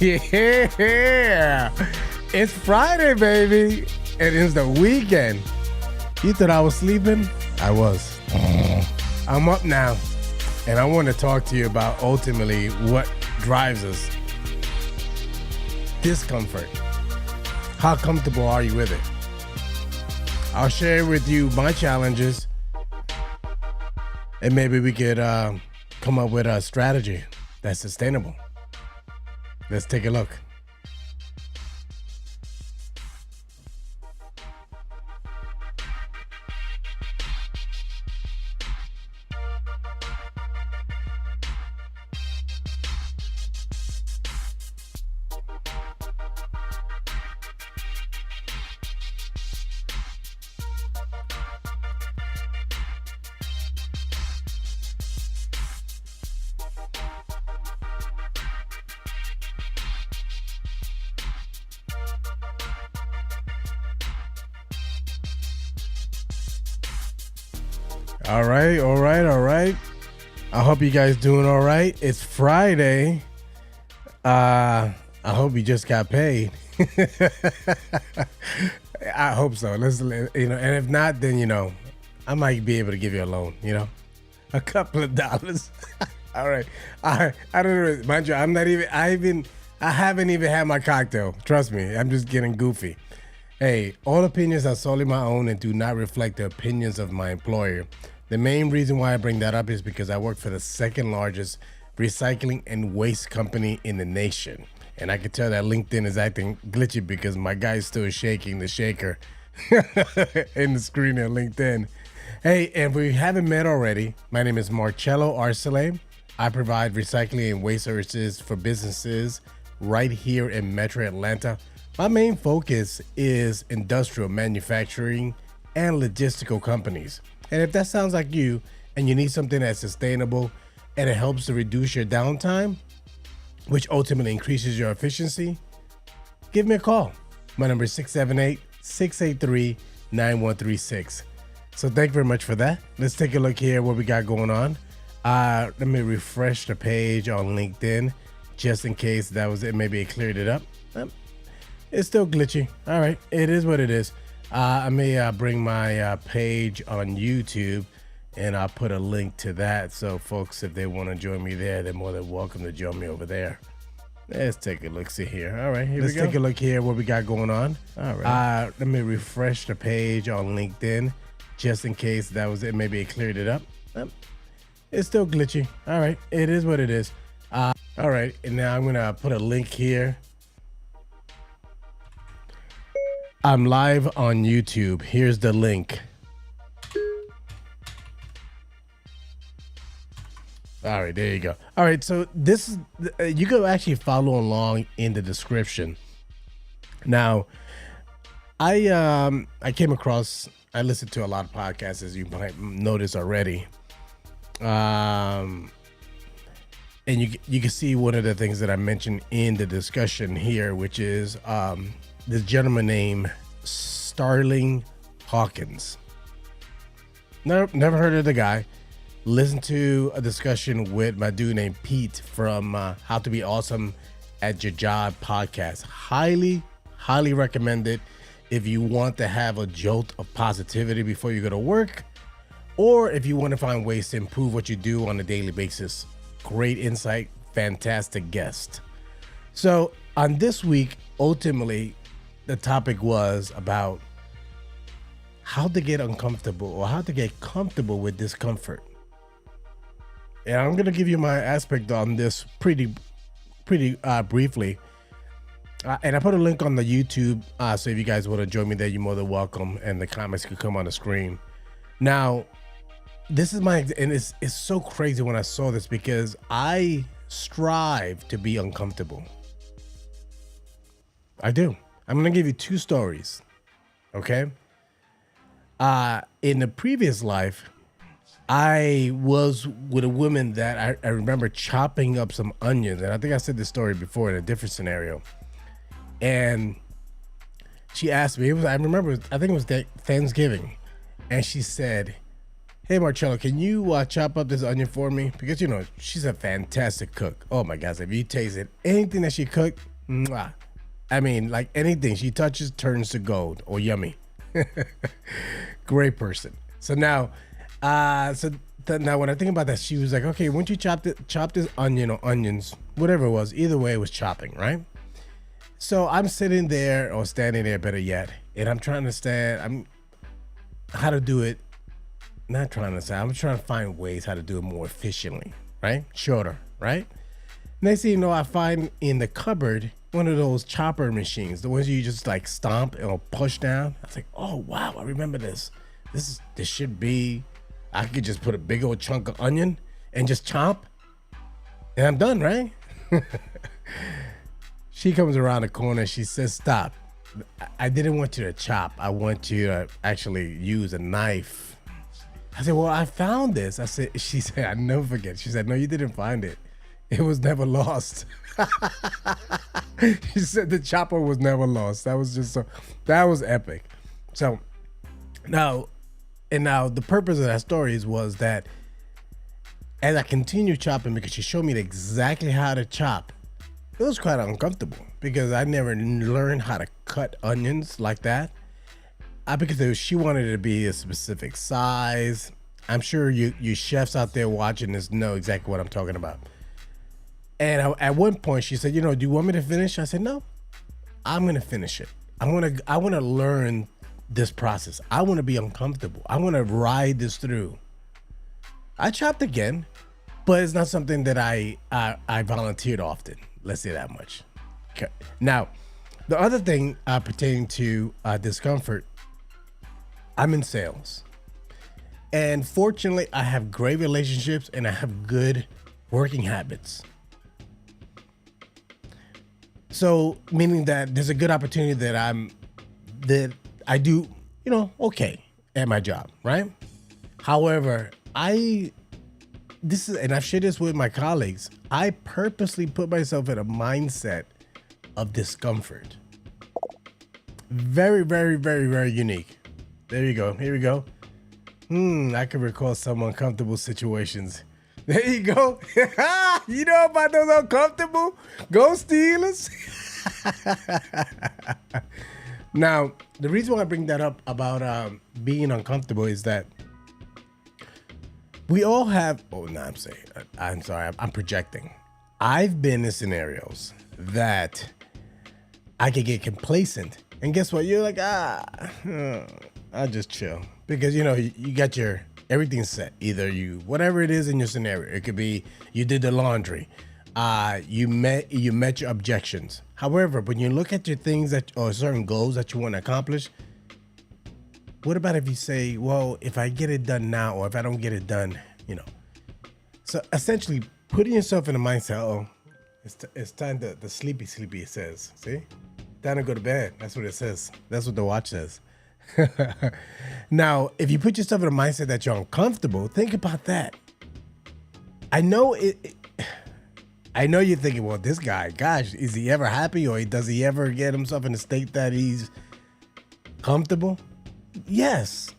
Yeah, it's Friday, baby. It is the weekend. You thought I was sleeping? I was. I'm up now, and I want to talk to you about ultimately what drives us. Discomfort. How comfortable are you with it? I'll share with you my challenges, and maybe we could come up with a strategy that's sustainable. Let's take a look. All right. I hope you guys doing all right. It's Friday. I hope you just got paid. I hope so. And if not, then I might be able to give you a loan. A couple of dollars. All right. I don't know. Mind you, I haven't even had my cocktail. Trust me. I'm just getting goofy. Hey, all opinions are solely my own and do not reflect the opinions of my employer. The main reason why I bring that up is because I work for the second largest recycling and waste company in the nation. And I can tell that LinkedIn is acting glitchy because my guy's still shaking the shaker in the screen at LinkedIn. Hey, and if we haven't met already, my name is Chello. I provide recycling and waste services for businesses right here in Metro Atlanta. My main focus is industrial manufacturing and logistical companies. And if that sounds like you and you need something that's sustainable and it helps to reduce your downtime, which ultimately increases your efficiency, give me a call. My number is 678-683-9136. So thank you very much for that. Let's take a look here what we got going on. Let me refresh the page on LinkedIn just in case that was it. Maybe it cleared it up. It's still glitchy. All right, it is what it is. I may bring my page on YouTube and I'll put a link to that. So folks, if they want to join me there, they're more than welcome to join me over there. Let's take a look. See here. All right, let's take a look here what we got going on. All right. Let me refresh the page on LinkedIn just in case that was it. Maybe it cleared it up. It's still glitchy. All right, it is what it is. All right, and now I'm gonna put a link here. I'm live on YouTube. Here's the link. All right, there you go. All right, so this is you can actually follow along in the description. Now, I listened to a lot of podcasts, as you might notice already. And you can see one of the things that I mentioned in the discussion here, which is this gentleman named Starling Hawkins. Never heard of the guy. Listen to a discussion with my dude named Pete from How to Be Awesome at Your Job podcast. Highly recommend it if you want to have a jolt of positivity before you go to work, or if you want to find ways to improve what you do on a daily basis. Great insight, fantastic guest. So on this week, ultimately, the topic was about how to get uncomfortable or how to get comfortable with discomfort. And I'm going to give you my aspect on this pretty briefly. And I put a link on the YouTube. So if you guys want to join me there, you're more than welcome. And the comments could come on the screen. Now, this is and it's so crazy when I saw this because I strive to be uncomfortable. I do. I'm going to give you two stories. Okay. In the previous life, I was with a woman that I remember chopping up some onions. And I think I said this story before in a different scenario. And she asked me, I remember, I think it was Thanksgiving. And she said, hey, Marcello, can you chop up this onion for me? Because, she's a fantastic cook. Oh, my gosh. If you tasted anything that she cooked, mwah. I mean, like anything she touches turns to gold or yummy. Great person. So now, now when I think about that, she was like, okay, once you chop this onion or onions, whatever it was, either way it was chopping, right? So I'm sitting there or standing there, better yet, and I'm trying to how to do it. Not trying to say, I'm trying to find ways how to do it more efficiently, right? Shorter, right? Next thing you know, I find in the cupboard one of those chopper machines, the ones you just like stomp and push down. I was like, oh wow, I remember this. This should be, I could just put a big old chunk of onion and just chomp, and I'm done, right? She comes around the corner. She says, stop. I didn't want you to chop. I want you to actually use a knife. I said, well, I found this. She said, I never forget. She said, no, you didn't find it. It was never lost. She said the chopper was never lost. That was epic. So now the purpose of that story was that as I continued chopping, because she showed me exactly how to chop, it was quite uncomfortable because I never learned how to cut onions like that. Because she wanted it to be a specific size. I'm sure you chefs out there watching this know exactly what I'm talking about. And at one point she said, do you want me to finish? I said, no, I'm going to finish it. I want to learn this process. I want to be uncomfortable. I want to ride this through. I chopped again, but it's not something that I volunteered often. Let's say that much. Okay. Now, the other thing pertaining to Discomfort, I'm in sales. And fortunately, I have great relationships and I have good working habits. So, meaning that there's a good opportunity that I do, okay at my job, right? However, and I've shared this with my colleagues, I purposely put myself in a mindset of discomfort. Very, very, very, very unique. There you go. Here we go. I can recall some uncomfortable situations. There you go. You know about those uncomfortable? Go Steelers. Now, the reason why I bring that up about being uncomfortable is that we all have, I'm sorry, I'm projecting. I've been in scenarios that I could get complacent. And guess what? You're like, I'll just chill. Because, you got your everything set. Either whatever it is in your scenario. It could be you did the laundry. You met your objections. However, when you look at your things or certain goals that you want to accomplish, what about if you say, well, if I get it done now, or if I don't get it done, So essentially putting yourself in a mindset, it's time to, the sleepy, it says, see? Time to go to bed. That's what it says. That's what the watch says. Now, if you put yourself in a mindset that you're uncomfortable, think about that. I know I know you're thinking, well, this guy, gosh, is he ever happy, or does he ever get himself in a state that he's comfortable? Yes.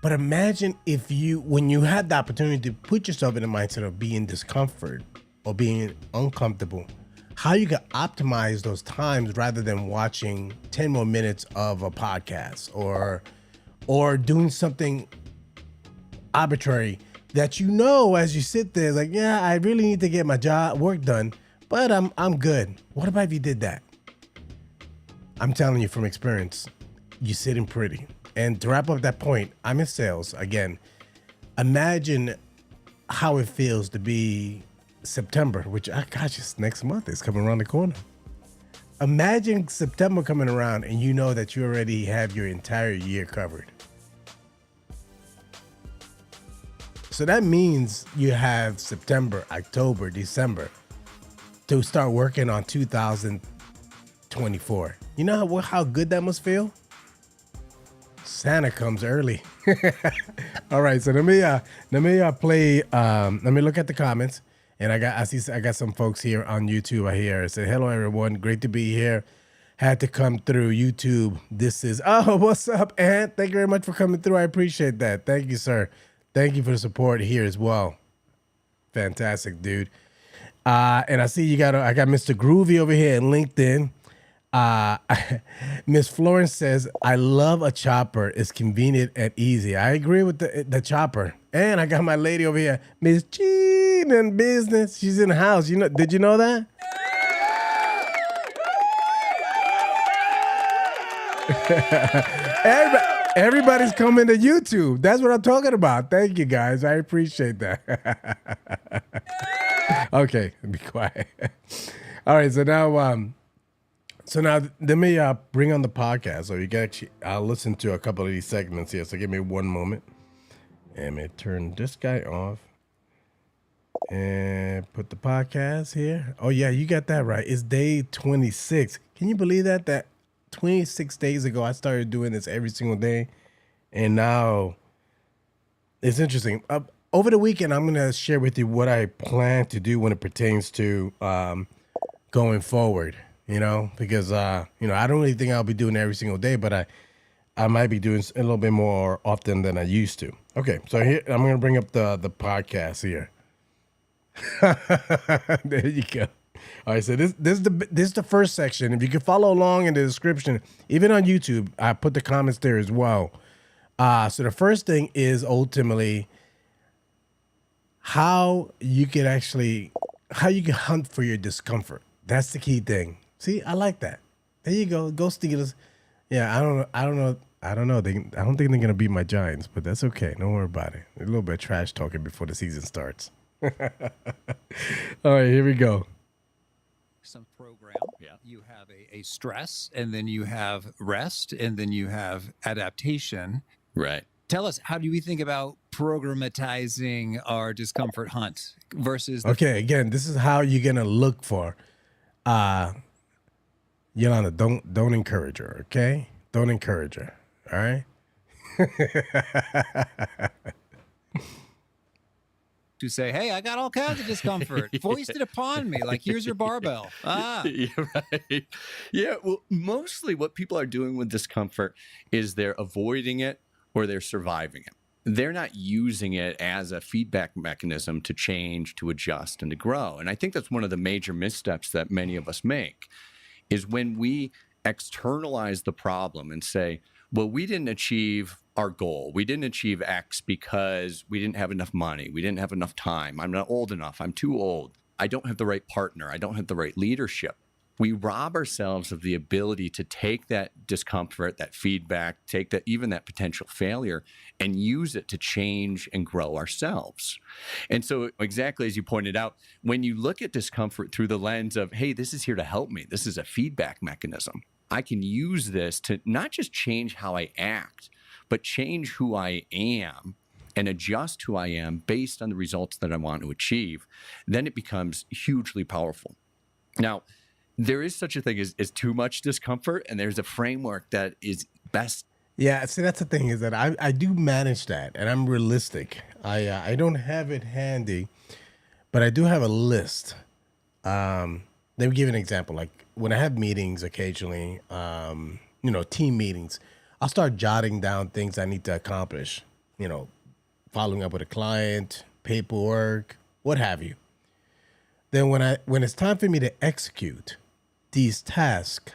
But imagine when you had the opportunity to put yourself in a mindset of being discomfort or being uncomfortable, how you can optimize those times rather than watching 10 more minutes of a podcast or doing something arbitrary that as you sit there, like, yeah, I really need to get my work done, but I'm good. What about if you did that? I'm telling you from experience, you're sitting pretty. And to wrap up that point, I'm in sales. Again, imagine how it feels to be September, which, gosh, it's next month. It's coming around the corner. Imagine September coming around and you know that you already have your entire year covered. So that means you have September, October, December to start working on 2024. You know how good that must feel? Santa comes early. All right, so let me play. Let me look at the comments, and I got some folks here on YouTube. I say hello everyone, great to be here. had to come through YouTube. This is, oh, what's up, Ant? Thank you very much for coming through. I appreciate that. Thank you, sir. Thank you for the support here as well. Fantastic, dude. And I see you got, I got Mr. Groovy over here in LinkedIn. Miss Florence says, I love a chopper. It's convenient and easy. I agree with the chopper. And I got my lady over here, Miss Jean in business. She's in the house. You know, did you know that? Everybody's coming to YouTube. That's what I'm talking about. Thank you, guys. I appreciate that. Okay, be quiet. All right, so now let me bring on the podcast. So you can actually, I'll listen to a couple of these segments here. So give me one moment. And me turn this guy off and put the podcast here. Oh yeah, you got that right. It's day 26. Can you believe that? That 26 days ago, I started doing this every single day. And now it's interesting. Over the weekend, I'm going to share with you what I plan to do when it pertains to going forward, you know, because, you know, I don't really think I'll be doing it every single day, but I might be doing a little bit more often than I used to. Okay, so here, I'm going to bring up the podcast here. There you go. All right, so this is the first section. If you can follow along in the description, even on YouTube, I put the comments there as well. So the first thing is ultimately how you can hunt for your discomfort. That's the key thing. See, I like that. There you go. Go Steelers. Yeah, I don't know. I don't think they're gonna beat my Giants, but that's okay. Don't worry about it. A little bit of trash talking before the season starts. All right, here we go. Some program. Yeah. You have a stress, and then you have rest, and then you have adaptation. Right. Tell us, how do we think about programmatizing our discomfort hunt versus okay, again, this is how you're gonna look for Yolanda, don't encourage her, okay? Don't encourage her. All right. To say, hey, I got all kinds of discomfort. Foist it upon me. Like, here's your barbell. Yeah, right. Yeah, well, mostly what people are doing with discomfort is they're avoiding it or they're surviving it. They're not using it as a feedback mechanism to change, to adjust, and to grow. And I think that's one of the major missteps that many of us make is when we externalize the problem and say, well, we didn't achieve our goal. We didn't achieve X because we didn't have enough money. We didn't have enough time. I'm not old enough. I'm too old. I don't have the right partner. I don't have the right leadership. We rob ourselves of the ability to take that discomfort, that feedback, take that, even that potential failure, and use it to change and grow ourselves. And so exactly as you pointed out, when you look at discomfort through the lens of, hey, this is here to help me. This is a feedback mechanism. I can use this to not just change how I act, but change who I am and adjust who I am based on the results that I want to achieve. Then it becomes hugely powerful. Now, there is such a thing as too much discomfort, and there's a framework that is best. Yeah, see, that's the thing is that I do manage that, and I'm realistic. I don't have it handy, but I do have a list. Let me give you an example. Like when I have meetings occasionally, you know, team meetings, I'll start jotting down things I need to accomplish, you know, following up with a client, paperwork, what have you. Then when it's time for me to execute these tasks,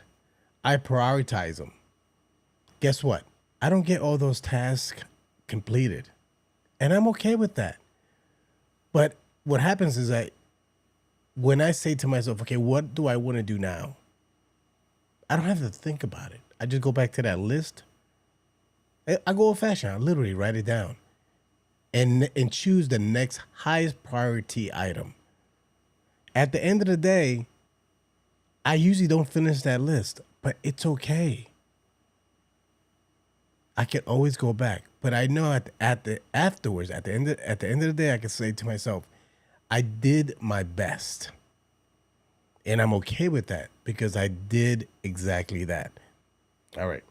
I prioritize them. Guess what? I don't get all those tasks completed. And I'm okay with that. But what happens is that when I say to myself, okay, what do I want to do now? I don't have to think about it. I just go back to that list. I go old fashioned. I literally write it down and choose the next highest priority item. At the end of the day, I usually don't finish that list, but it's okay. I can always go back, but I know at the end of the day, I can say to myself, I did my best, and I'm okay with that because I did exactly that. All right.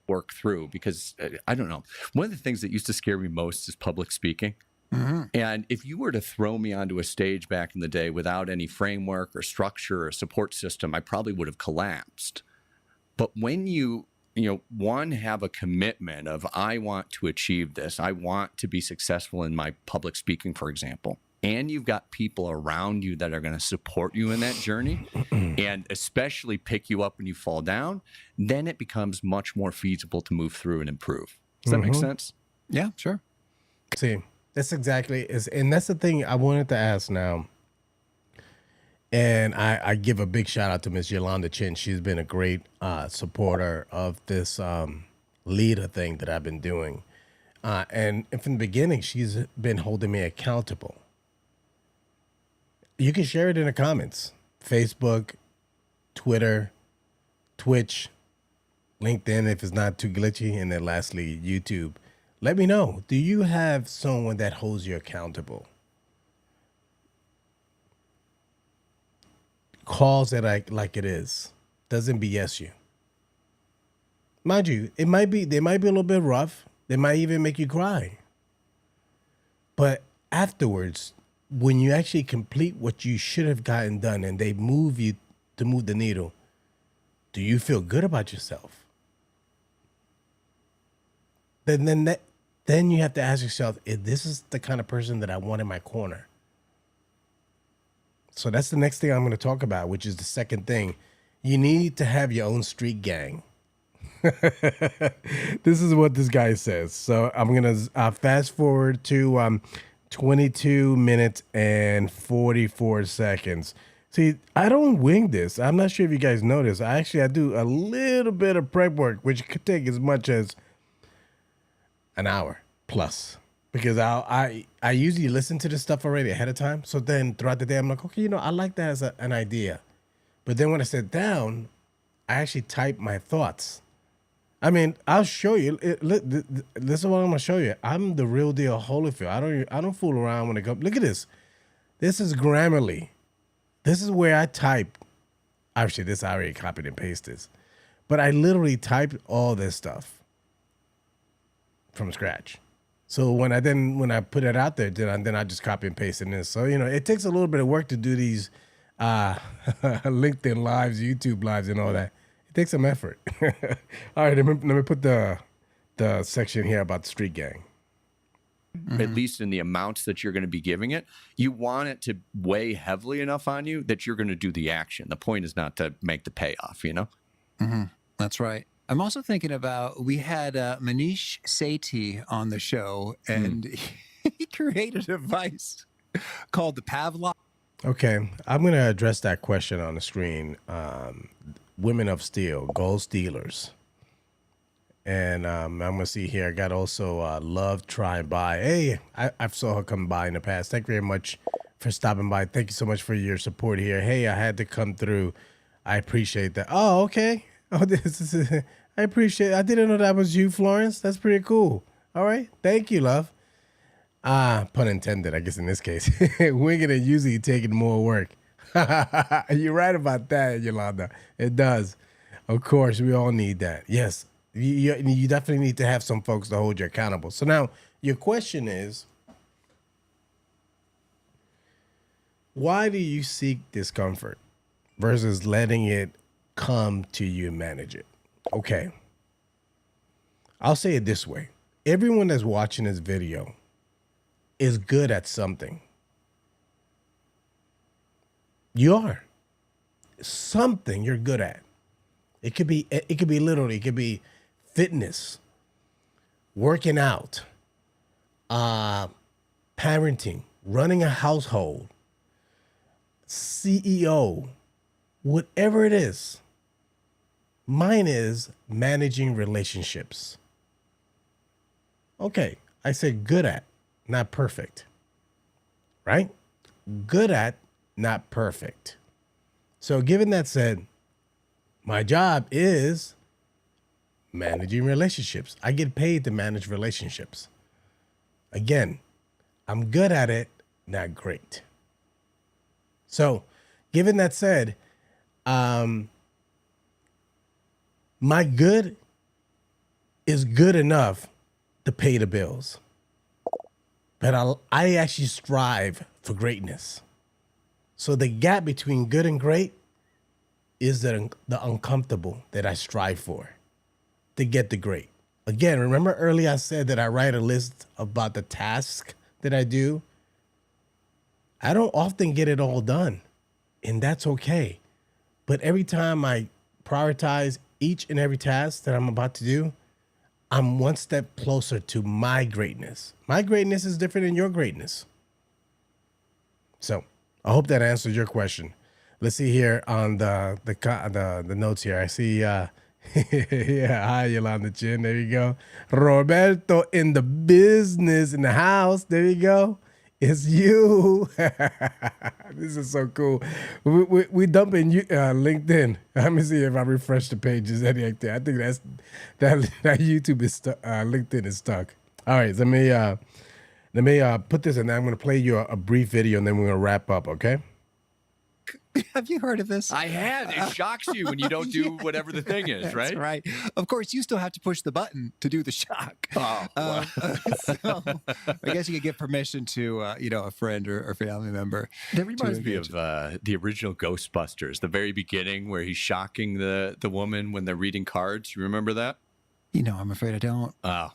Work through, because I don't know. One of the things that used to scare me most is public speaking. And if you were to throw me onto a stage back in the day without any framework or structure or support system, I probably would have collapsed. But when one, have a commitment of, I want to achieve this, I want to be successful in my public speaking, for example, and you've got people around you that are going to support you in that journey and especially pick you up when you fall down, then it becomes much more feasible to move through and improve. Does that make sense? Yeah, sure. See, that's exactly and that's the thing I wanted to ask now. And I give a big shout out to Miss Yolanda Chin. She's been a great supporter of this LEDA thing that I've been doing. And from the beginning, she's been holding me accountable. You can share it in the comments. Facebook, Twitter, Twitch, LinkedIn if it's not too glitchy, and then lastly, YouTube. Let me know. Do you have someone that holds you accountable? Calls it like it is. Doesn't BS you. Mind you, they might be a little bit rough. They might even make you cry. But afterwards, when you actually complete what you should have gotten done and they move you to move the needle, do you feel good about yourself? Then you have to ask yourself, if this is the kind of person that I want in my corner. So that's the next thing I'm going to talk about, which is the second thing. You need to have your own street gang. This is what this guy says. So I'm going to fast forward to 22 minutes and 44 seconds. See, I don't wing this. I'm not sure if you guys notice. I do a little bit of prep work, which could take as much as an hour plus. Because I usually listen to this stuff already ahead of time. So then throughout the day, I'm like, okay, I like that as an idea. But then when I sit down, I actually type my thoughts. I mean, I'll show you. This is what I'm gonna show you. I'm the real deal Holyfield. I don't fool around when it comes. Look at this. This is Grammarly. This is where I type. Actually, this I already copied and pasted this, but I literally typed all this stuff from scratch. So when I put it out there, then I just copy and paste in this. So it takes a little bit of work to do these LinkedIn lives, YouTube lives, and all that. It takes some effort. All right, let me put the section here about the street gang. At least in the amounts that you're going to be giving it, you want it to weigh heavily enough on you that you're going to do the action. The point is not to make the payoff, That's right. I'm also thinking about, we had Manish Sethi on the show, and he created a device called the Pavlov. Okay, I'm going to address that question on the screen. Women of Steel, Gold Stealers. And I'm going to see here, I got also Love Try and Buy. Hey, I've saw her come by in the past. Thank you very much for stopping by. Thank you so much for your support here. Hey, I had to come through. I appreciate that. Oh, okay. Oh, I appreciate it. I didn't know that was you, Florence. That's pretty cool. All right. Thank you, love. Pun intended, I guess, in this case. Winging and usually taking more work. You're right about that, Yolanda. It does. Of course, we all need that. Yes. You definitely need to have some folks to hold you accountable. So now your question is, why do you seek discomfort versus letting it come to you and manage it? Okay. I'll say it this way. Everyone that's watching this video is good at something. You are. Something you're good at. It could be literally, it could be fitness, working out, parenting, running a household, CEO, whatever it is. Mine is managing relationships. Okay, I said good at, not perfect. Right? Good at, not perfect. So given that said, my job is managing relationships. I get paid to manage relationships. Again, I'm good at it, not great. So given that said, my good is good enough to pay the bills. but I actually strive for greatness. So the gap between good and great is the uncomfortable that I strive for to get the great. Again, remember earlier I said that I write a list about the task that I do. I don't often get it all done, and that's okay. But every time I prioritize each and every task that I'm about to do, I'm one step closer to my greatness. My greatness is different than your greatness. So I hope that answers your question. Let's see here on the notes here. I see, yeah, hi, Yolanda Chin. There you go. Roberto in the business, in the house. There you go. It's you. This is so cool. We dump in LinkedIn. Let me see if I refresh the pages. I think that YouTube is stuck. LinkedIn is stuck. All right, let me put this in. I'm going to play you a brief video, and then we're going to wrap up. Okay. Have you heard of this? I had. It shocks you when you don't do whatever the thing is, right? That's right. Of course, you still have to push the button to do the shock. Oh, wow. So I guess you could give permission to, a friend or family member. That reminds me of the original Ghostbusters, the very beginning where he's shocking the woman when they're reading cards. You remember that? I'm afraid I don't.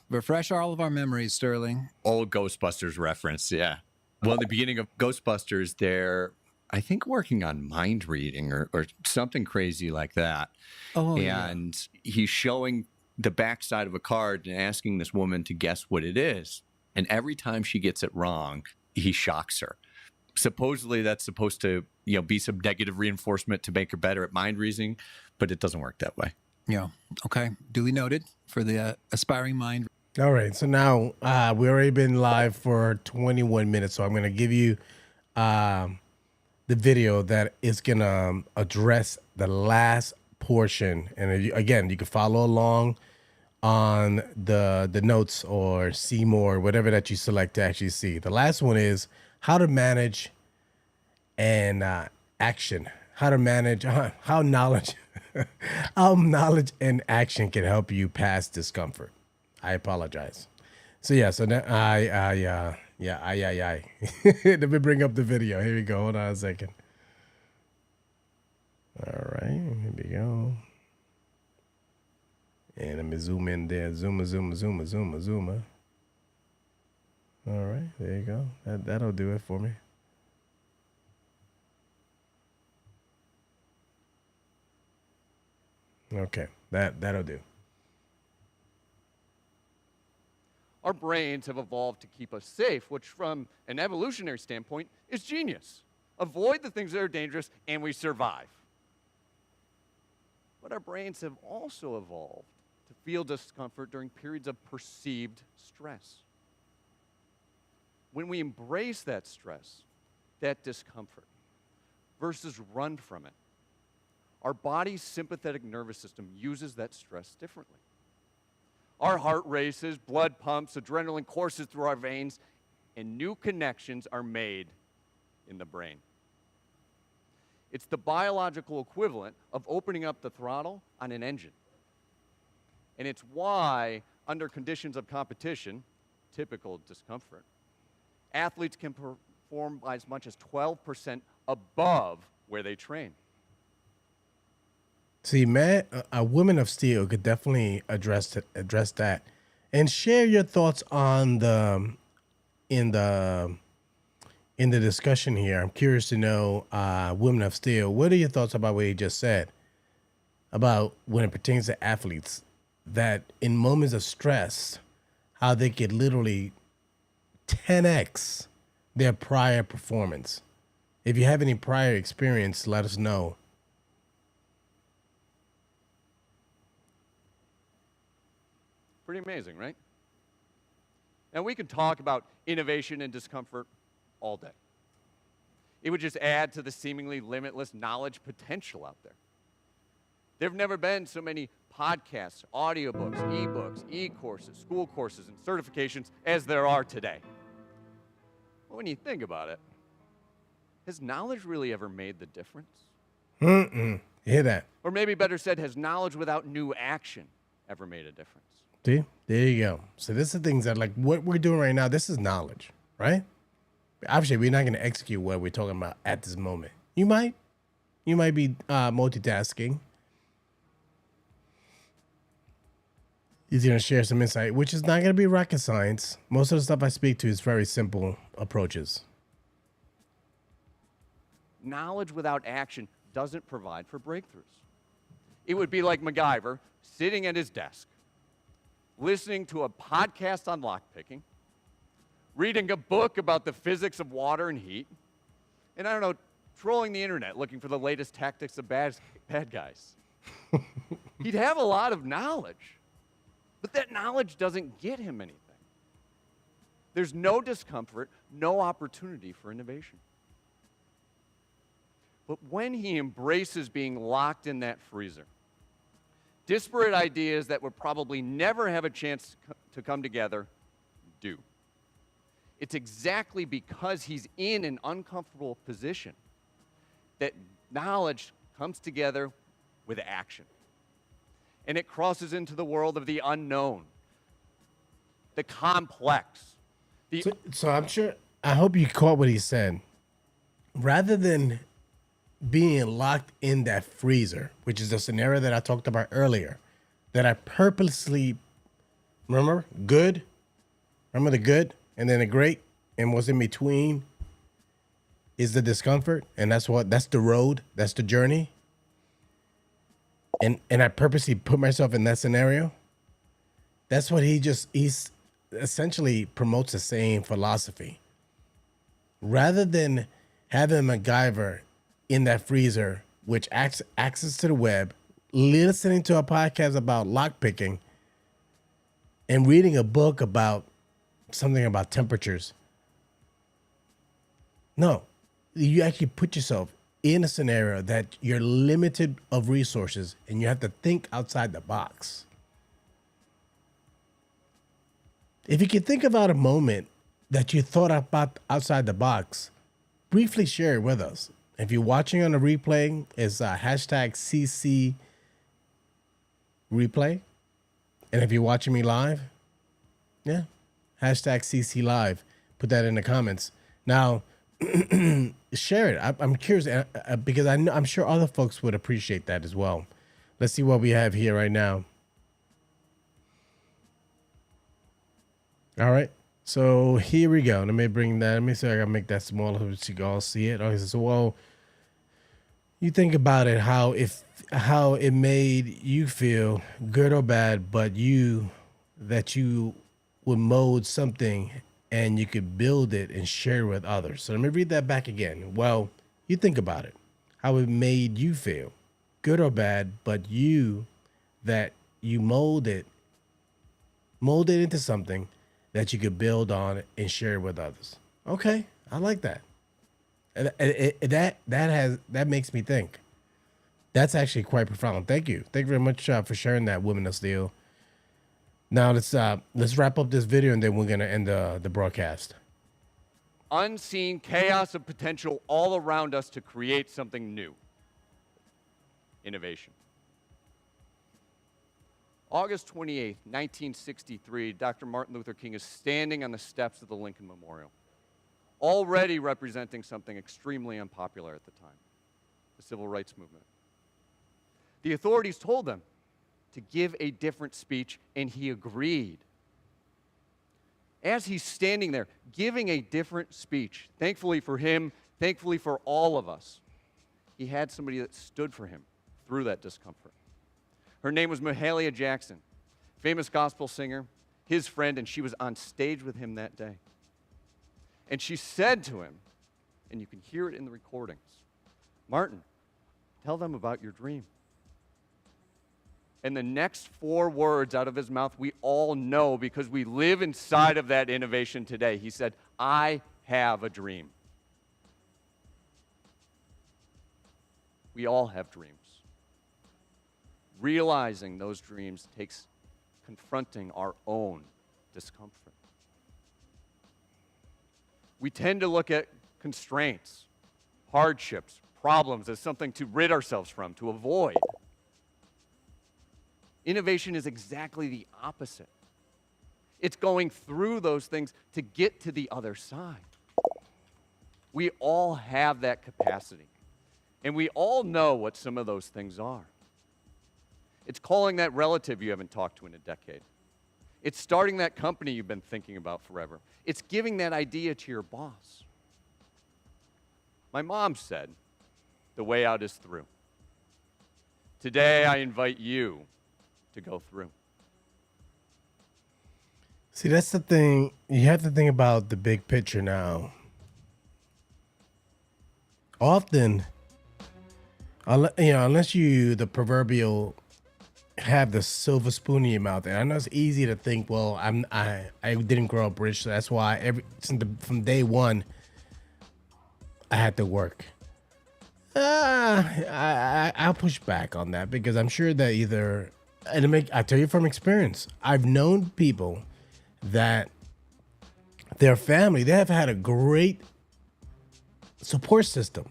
Refresh all of our memories, Sterling. Old Ghostbusters reference, yeah. Well, in the beginning of Ghostbusters, they're, I think, working on mind reading or something crazy like that. Oh, and he's showing the backside of a card and asking this woman to guess what it is. And every time she gets it wrong, he shocks her. Supposedly that's supposed to, be some negative reinforcement to make her better at mind reading, but it doesn't work that way. Yeah. Okay. Duly noted for the aspiring mind. All right. So now we already been live for 21 minutes. So I'm going to give you the video that is going to address the last portion. And again, you can follow along on the notes or see more, whatever that you select to actually see. The last one is how to manage and action. How to manage, how knowledge and action can help you pass discomfort. I apologize. So yeah, so now I let me bring up the video. Here we go. Hold on a second. All right, here we go. And let me zoom in there. Zoom. All right, there you go. That'll do it for me. Okay, that'll do. Our brains have evolved to keep us safe, which from an evolutionary standpoint is genius. Avoid the things that are dangerous and we survive. But our brains have also evolved to feel discomfort during periods of perceived stress. When we embrace that stress, that discomfort, versus run from it, our body's sympathetic nervous system uses that stress differently. Our heart races, blood pumps, adrenaline courses through our veins, and new connections are made in the brain. It's the biological equivalent of opening up the throttle on an engine. And it's why, under conditions of competition, typical discomfort, athletes can perform by as much as 12% above where they train. See, man, a Woman of Steel could definitely address that, and share your thoughts on in the discussion here. I'm curious to know, Women of Steel, what are your thoughts about what he just said about when it pertains to athletes, that in moments of stress, how they could literally 10x their prior performance. If you have any prior experience, let us know. Pretty amazing, right? And we can talk about innovation and discomfort all day. It would just add to the seemingly limitless knowledge potential out there. There have never been so many podcasts, audiobooks, ebooks, e-courses, school courses, and certifications as there are today. But when you think about it, has knowledge really ever made the difference? You hear that? Or maybe better said, has knowledge without new action ever made a difference? See, there you go. So this is things that, like what we're doing right now, this is knowledge. right? Obviously, we're not going to execute what we're talking about at this moment. You might be multitasking. He's going to share some insight, which is not going to be rocket science. Most of the stuff I speak to is very simple approaches. Knowledge without action doesn't provide for breakthroughs. It would be like MacGyver sitting at his desk, listening to a podcast on lockpicking, reading a book about the physics of water and heat, and I don't know, trolling the internet looking for the latest tactics of bad guys. He'd have a lot of knowledge, but that knowledge doesn't get him anything. There's no discomfort, no opportunity for innovation. But when he embraces being locked in that freezer, disparate ideas that would probably never have a chance to come together do. It's exactly because he's in an uncomfortable position that knowledge comes together with action. And it crosses into the world of the unknown, the complex. So I'm sure, I hope you caught what he said. Rather than being locked in that freezer, which is the scenario that I talked about earlier, that I purposely, remember the good, and then the great, and what's in between is the discomfort, and that's the road, that's the journey. And I purposely put myself in that scenario. That's what he's essentially promotes the same philosophy. Rather than having MacGyver in that freezer, which access to the web, listening to a podcast about lockpicking, and reading a book about something about temperatures. No, you actually put yourself in a scenario that you're limited of resources and you have to think outside the box. If you can think about a moment that you thought about outside the box, briefly share it with us. If you're watching on a replay, it's hashtag CCReplay. And if you're watching me live, yeah, hashtag CCLive. Put that in the comments. Now, share it. I'm curious because I'm sure other folks would appreciate that as well. Let's see what we have here right now. All right. So here we go. Let me bring that. Let me see if I can make that smaller so you can all see it. Okay, so well, you think about it, how it made you feel good or bad, but that you would mold something and you could build it and share it with others. So let me read that back again. Well, you think about it, how it made you feel good or bad, but that you mold it into something that you could build on and share with others. Okay, I like that. That makes me think. That's actually quite profound. Thank you very much for sharing that, Women of Steel. Now let's wrap up this video and then we're gonna end the broadcast. Unseen chaos of potential all around us to create something new. Innovation. August 28th, 1963, Dr. Martin Luther King is standing on the steps of the Lincoln Memorial, already representing something extremely unpopular at the time, the Civil Rights Movement. The authorities told him to give a different speech, and he agreed. As he's standing there, giving a different speech, thankfully for him, thankfully for all of us, he had somebody that stood for him through that discomfort. Her name was Mahalia Jackson, famous gospel singer, his friend, and she was on stage with him that day. And she said to him, and you can hear it in the recordings, "Martin, tell them about your dream." And the next 4 words out of his mouth we all know because we live inside of that innovation today. He said, "I have a dream." We all have dreams. Realizing those dreams takes confronting our own discomfort. We tend to look at constraints, hardships, problems as something to rid ourselves from, to avoid. Innovation is exactly the opposite. It's going through those things to get to the other side. We all have that capacity. And we all know what some of those things are. It's calling that relative you haven't talked to in a decade. It's starting that company you've been thinking about forever. It's giving that idea to your boss. My mom said, the way out is through. Today, I invite you to go through. See, that's the thing. You have to think about the big picture now. Often, unless you, the proverbial, have the silver spoon in your mouth, and I know it's easy to think, well, I didn't grow up rich, so that's why from day one, I had to work. I'll push back on that, because I'm sure that I tell you from experience, I've known people that their family, they have had a great support system.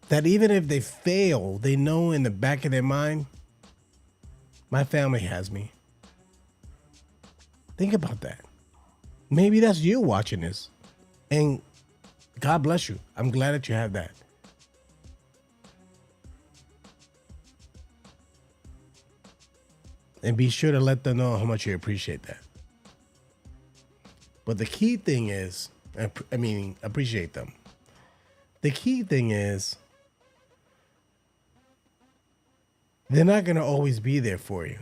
That even if they fail, they know in the back of their mind, my family has me. Think about that. Maybe that's you watching this. And God bless you. I'm glad that you have that. And be sure to let them know how much you appreciate that. But the key thing is, appreciate them. The key thing is, they're not going to always be there for you.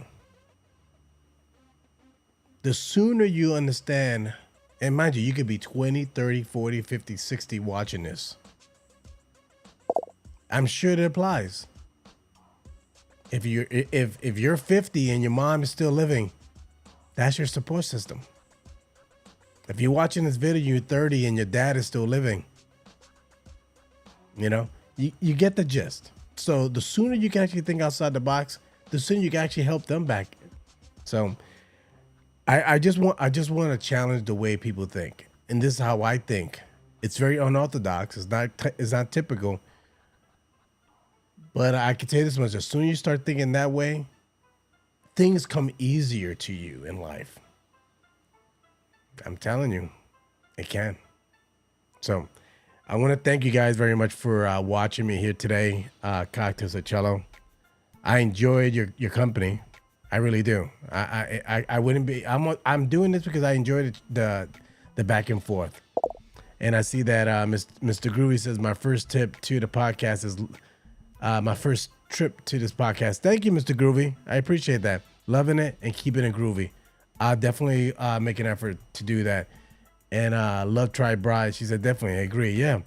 The sooner you understand, and mind you could be 20, 30, 40, 50, 60 watching this. I'm sure it applies. If you're 50 and your mom is still living, that's your support system. If you're watching this video, you're 30 and your dad is still living, you get the gist. So the sooner you can actually think outside the box, the sooner you can actually help them back. So I just want to challenge the way people think. And this is how I think. It's very unorthodox. It's not typical. But I can tell you this much: as soon as you start thinking that way, things come easier to you in life. I'm telling you, it can. So I want to thank you guys very much for watching me here today, Cocktails at Chello. I enjoyed your company. I really do. I wouldn't be. I'm doing this because I enjoyed the back and forth. And I see that Mr. Groovy says my first tip to the podcast is my first trip to this podcast. Thank you, Mr. Groovy. I appreciate that. Loving it and keeping it groovy. I'll definitely make an effort to do that. And Love Tribe Bride, she said, definitely, I agree. Yeah.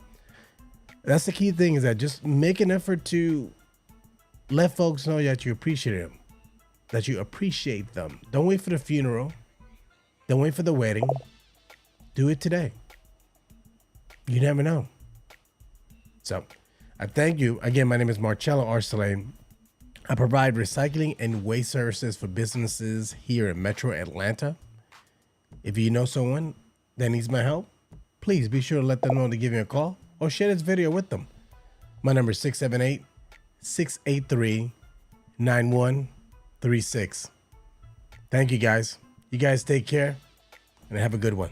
That's the key thing, is that just make an effort to let folks know that you appreciate them. That you appreciate them. Don't wait for the funeral. Don't wait for the wedding. Do it today. You never know. So I thank you. Again, my name is Marcello Arcelay. I provide recycling and waste services for businesses here in Metro Atlanta. If you know someone that needs my help, please be sure to let them know to give me a call or share this video with them. My number is 678-683-9136. Thank you guys. You guys take care and have a good one.